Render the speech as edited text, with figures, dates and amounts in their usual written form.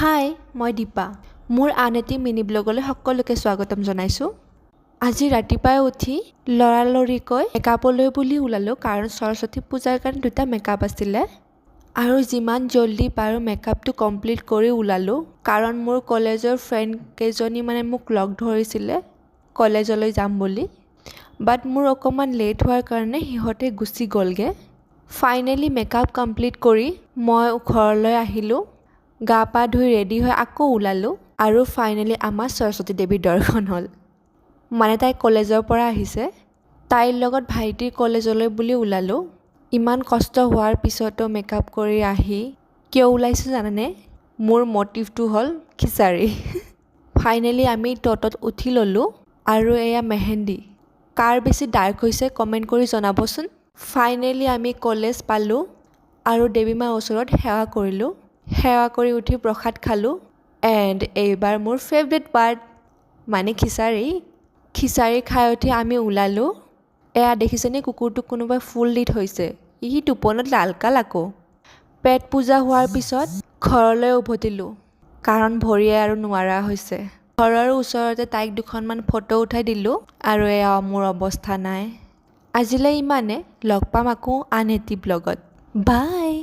হাই, মই দীপা। মোৰ আন এটি মিনি ব্লগলৈ সকলোকে স্বাগতম জনাইছোঁ। আজি ৰাতিপুৱাই উঠি লৰালৰিকৈ মেকআপলৈ বুলি ওলালোঁ, কাৰণ সৰস্বতী পূজাৰ কাৰণে দুটা মেকআপ আছিলে আৰু যিমান জলদি পাৰোঁ মেকআপটো কমপ্লিট কৰি ওলালোঁ, কাৰণ মোৰ কলেজৰ ফ্ৰেণ্ড কেইজনী মোক লগ ধৰিছিলে কলেজলৈ যাম বুলি। বাট মোৰ অকণমান লেট হোৱাৰ কাৰণে সিহঁতে গুচি গ'লগৈ। ফাইনেলি মেকআপ কমপ্লিট কৰি মই ঘৰলৈ আহিলোঁ। গা পা ধুই ৰেডি হৈ আকৌ ওলালোঁ আৰু ফাইনেলি আমাৰ সৰস্বতী দেৱীৰ দৰ্শন হ'ল। তাই কলেজৰ পৰা আহিছে, তাইৰ লগত ভাইটিৰ কলেজলৈ বুলি ওলালোঁ। ইমান কষ্ট হোৱাৰ পিছতো মেকআপ কৰি আহি কিয় ওলাইছোঁ জানানে? মোৰ মটিভটো হ'ল খিচাৰী। ফাইনেলি আমি ট'টত উঠি ল'লোঁ আৰু এয়া মেহেন্দি। কাৰ বেছি ডাৰ্ক হৈছে কমেণ্ট কৰি জনাবচোন। ফাইনেলি আমি কলেজ পালোঁ আৰু দেৱী মাৰ ওচৰত সেৱা কৰিলোঁ। সেৱা কৰি উঠি প্ৰসাদ খালোঁ। এণ্ড এইবাৰ মোৰ ফেভৰেট পাৰ্ট খিচাৰী খাই উঠি আমি ওলালোঁ। এয়া দেখিছেনে কুকুৰটোক কোনোবাই ফুল দি থৈছে, ই টোপনত লালকাল আকৌ। পেট পূজা হোৱাৰ পিছত ঘৰলৈ উভতিলোঁ, কাৰণ ভৰিয়ে আৰু নোৱাৰা হৈছে। ঘৰৰ ওচৰতে তাইক দুখনমান ফটো উঠাই দিলোঁ আৰু এয়া মোৰ অৱস্থা নাই। আজিলৈ ইমানে, লগ পাম আকৌ আন এটি ব্লগত। বাই।